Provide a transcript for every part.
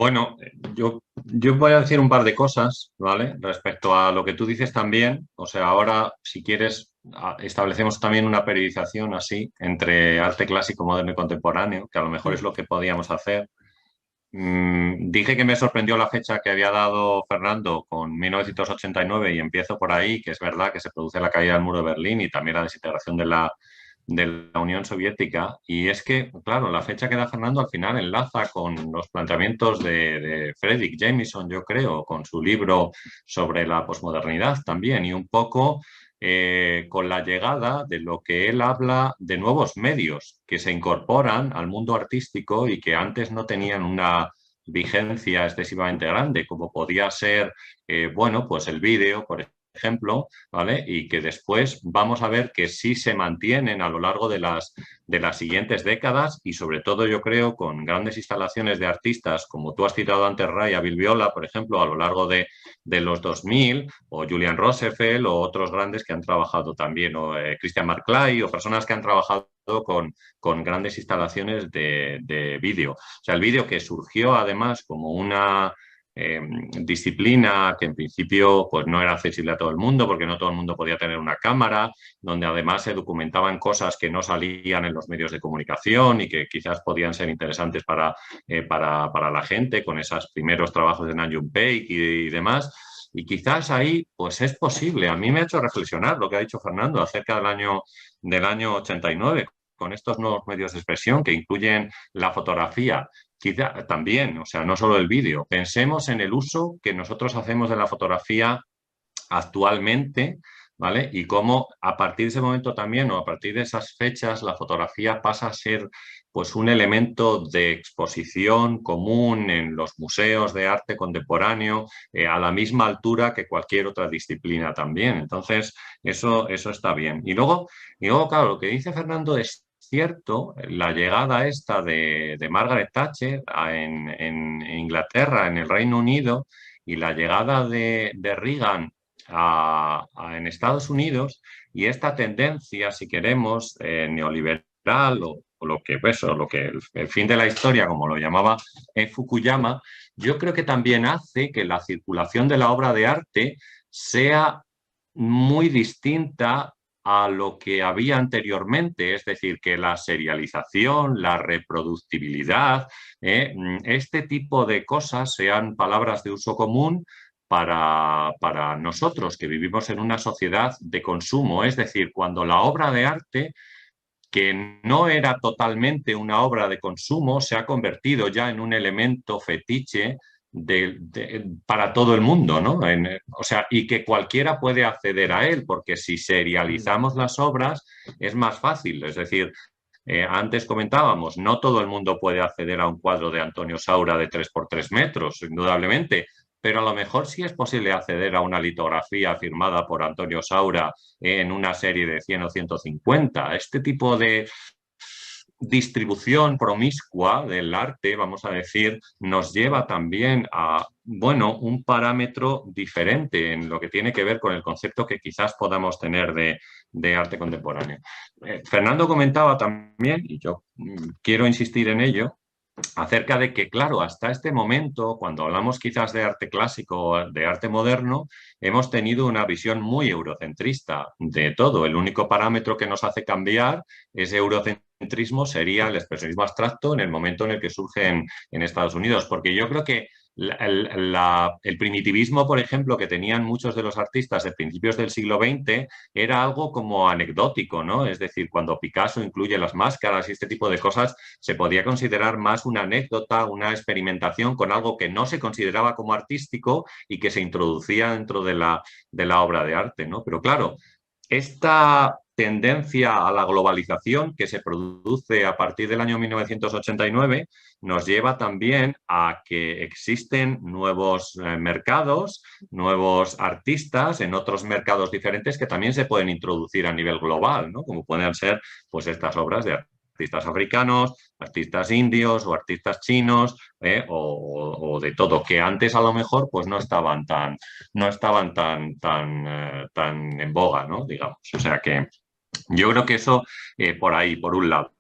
Bueno, yo voy a decir un par de cosas, ¿vale? Respecto a lo que tú dices también. O sea, ahora, si quieres, establecemos también una periodización así entre arte clásico, moderno y contemporáneo, que a lo mejor es Mm. lo que podíamos hacer. Dije que me sorprendió la fecha que había dado Fernando con 1989 y empiezo por ahí, que es verdad que se produce la caída del muro de Berlín y también la desintegración de la Unión Soviética. Y es que, claro, la fecha que da Fernando al final enlaza con los planteamientos de Frederick Jameson, yo creo, con su libro sobre la posmodernidad también, y un poco con la llegada de lo que él habla de nuevos medios que se incorporan al mundo artístico y que antes no tenían una vigencia excesivamente grande, como podía ser, bueno, pues el vídeo, por ejemplo, ¿vale? Y que después vamos a ver que sí se mantienen a lo largo de las siguientes décadas y sobre todo yo creo con grandes instalaciones de artistas, como tú has citado antes, Raya Bilbiola, por ejemplo, a lo largo de los 2000, o Julian Rossefeld, o otros grandes que han trabajado también, o Christian Marclay, o personas que han trabajado con grandes instalaciones de vídeo. O sea, el vídeo que surgió además como una disciplina que en principio pues no era accesible a todo el mundo porque no todo el mundo podía tener una cámara, donde además se documentaban cosas que no salían en los medios de comunicación y que quizás podían ser interesantes para la gente con esos primeros trabajos de Nan Junpei y demás. Y quizás ahí, pues es posible. A mí me ha hecho reflexionar lo que ha dicho Fernando acerca del año 89, con estos nuevos medios de expresión que incluyen la fotografía. Quizá también, o sea, no solo el vídeo. Pensemos en el uso que nosotros hacemos de la fotografía actualmente, ¿vale? Y cómo a partir de ese momento también o a partir de esas fechas la fotografía pasa a ser pues un elemento de exposición común en los museos de arte contemporáneo a la misma altura que cualquier otra disciplina también. Entonces, eso está bien. Y luego, claro, lo que dice Fernando es cierto, la llegada esta de Margaret Thatcher en Inglaterra, en el Reino Unido, y la llegada de Reagan en Estados Unidos y esta tendencia, si queremos, neoliberal o lo que, pues, o lo que el fin de la historia, como lo llamaba Fukuyama, yo creo que también hace que la circulación de la obra de arte sea muy distinta a lo que había anteriormente, es decir, que la serialización, la reproductibilidad, este tipo de cosas sean palabras de uso común para nosotros que vivimos en una sociedad de consumo. Es decir, cuando la obra de arte, que no era totalmente una obra de consumo, se ha convertido ya en un elemento fetiche para todo el mundo, ¿no? O sea, y que cualquiera puede acceder a él, porque si Mm. serializamos las obras es más fácil. Es decir, antes comentábamos, no todo el mundo puede acceder a un cuadro de Antonio Saura de 3 por 3 metros, indudablemente, pero a lo mejor sí es posible acceder a una litografía firmada por Antonio Saura en una serie de 100 o 150. Este tipo de distribución promiscua del arte, vamos a decir, nos lleva también a, bueno, un parámetro diferente en lo que tiene que ver con el concepto que quizás podamos tener de arte contemporáneo. Fernando comentaba también, y yo quiero insistir en ello, acerca de que, claro, hasta este momento, cuando hablamos quizás de arte clásico, de arte moderno, hemos tenido una visión muy eurocentrista de todo. El único parámetro que nos hace cambiar ese eurocentrismo sería el expresionismo abstracto en el momento en el que surge en Estados Unidos, porque yo creo que el primitivismo, por ejemplo, que tenían muchos de los artistas de principios del siglo XX era algo como anecdótico, ¿no? Es decir, cuando Picasso incluye las máscaras y este tipo de cosas, se podía considerar más una anécdota, una experimentación con algo que no se consideraba como artístico y que se introducía dentro de la obra de arte, ¿no? Pero claro, esta tendencia a la globalización que se produce a partir del año 1989 nos lleva también a que existen nuevos mercados, nuevos artistas en otros mercados diferentes que también se pueden introducir a nivel global, ¿no? Como pueden ser pues estas obras de artistas africanos, artistas indios o artistas chinos o de todo, que antes a lo mejor pues no estaban tan en boga, ¿no? Digamos. O sea que Yo creo que eso por ahí, por un lado.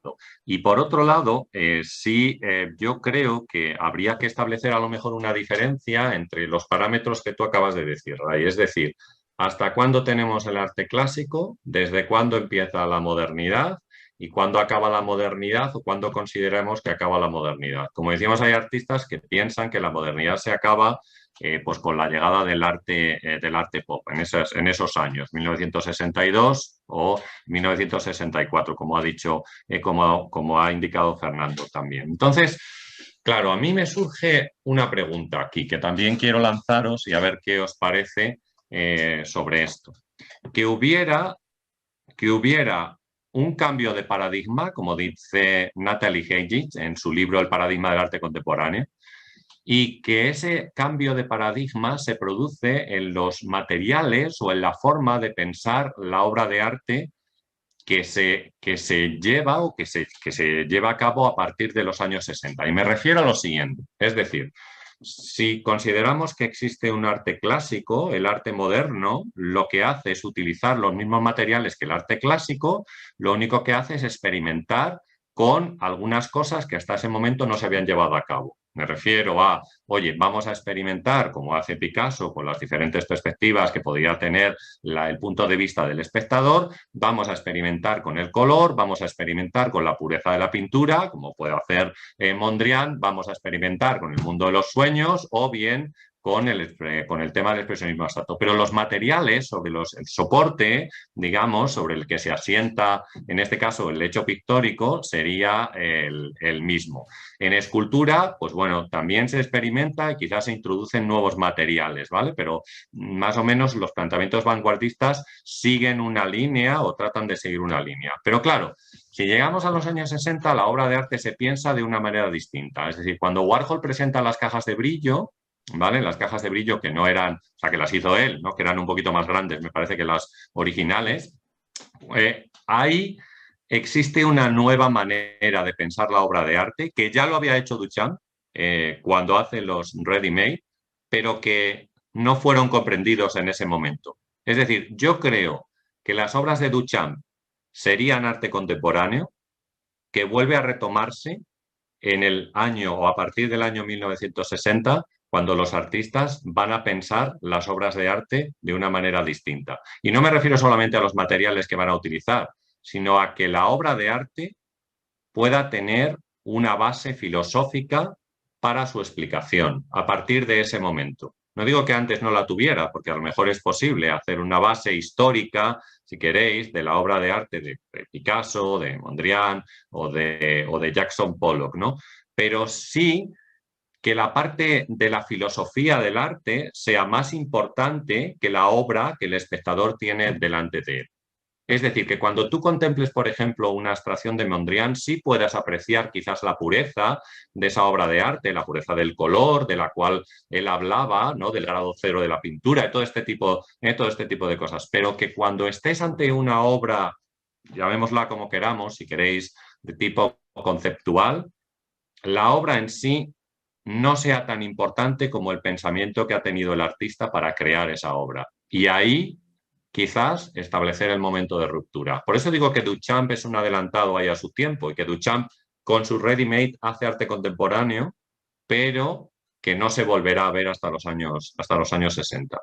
Y por otro lado, sí, yo creo que habría que establecer a lo mejor una diferencia entre los parámetros que tú acabas de decir, Ray. Es decir, ¿hasta cuándo tenemos el arte clásico? ¿Desde cuándo empieza la modernidad? ¿Y cuándo acaba la modernidad o cuándo consideramos que acaba la modernidad? Como decíamos, hay artistas que piensan que la modernidad se acaba pues con la llegada del arte pop en esos años, 1962 o 1964, como ha dicho, como ha indicado Fernando también. Entonces, claro, a mí me surge una pregunta aquí que también quiero lanzaros y a ver qué os parece sobre esto. Que hubiera, que hubiera un cambio de paradigma, como dice Natalie Heijich en su libro El paradigma del arte contemporáneo, y que ese cambio de paradigma se produce en los materiales o en la forma de pensar la obra de arte que se lleva o que se lleva a cabo a partir de los años 60. Y me refiero a lo siguiente, es decir, si consideramos que existe un arte clásico, el arte moderno lo que hace es utilizar los mismos materiales que el arte clásico, lo único que hace es experimentar con algunas cosas que hasta ese momento no se habían llevado a cabo. Me refiero a, oye, vamos a experimentar, como hace Picasso, con las diferentes perspectivas que podría tener el punto de vista del espectador, vamos a experimentar con el color, vamos a experimentar con la pureza de la pintura, como puede hacer Mondrian, vamos a experimentar con el mundo de los sueños o bien con el tema del expresionismo abstracto. Pero los materiales sobre el soporte, digamos, sobre el que se asienta, en este caso, el hecho pictórico, sería el mismo. En escultura, pues bueno, también se experimenta y quizás se introducen nuevos materiales, ¿vale? Pero más o menos los planteamientos vanguardistas siguen una línea o tratan de seguir una línea. Pero claro, si llegamos a los años 60, la obra de arte se piensa de una manera distinta. Es decir, cuando Warhol presenta las cajas de brillo, ¿vale? Las cajas de brillo que no eran, o sea, que las hizo él, ¿no? Que eran un poquito más grandes, me parece que las originales, ahí existe una nueva manera de pensar la obra de arte, que ya lo había hecho Duchamp cuando hace los ready-made, pero que no fueron comprendidos en ese momento. Es decir, yo creo que las obras de Duchamp serían arte contemporáneo, que vuelve a retomarse en el año o a partir del año 1960, cuando los artistas van a pensar las obras de arte de una manera distinta. Y no me refiero solamente a los materiales que van a utilizar, sino a que la obra de arte pueda tener una base filosófica para su explicación a partir de ese momento. No digo que antes no la tuviera, porque a lo mejor es posible hacer una base histórica, si queréis, de la obra de arte de Picasso, de Mondrian o de Jackson Pollock, ¿no? Pero sí que la parte de la filosofía del arte sea más importante que la obra que el espectador tiene delante de él. Es decir, que cuando tú contemples, por ejemplo, una abstracción de Mondrian, sí puedas apreciar quizás la pureza de esa obra de arte, la pureza del color, de la cual él hablaba, ¿no? Del grado cero de la pintura, todo este tipo de cosas. Pero que cuando estés ante una obra, llamémosla como queramos, si queréis, de tipo conceptual, la obra en sí no sea tan importante como el pensamiento que ha tenido el artista para crear esa obra. Y ahí quizás establecer el momento de ruptura. Por eso digo que Duchamp es un adelantado ahí a su tiempo y que Duchamp con su ready-made hace arte contemporáneo, pero que no se volverá a ver hasta los años 60.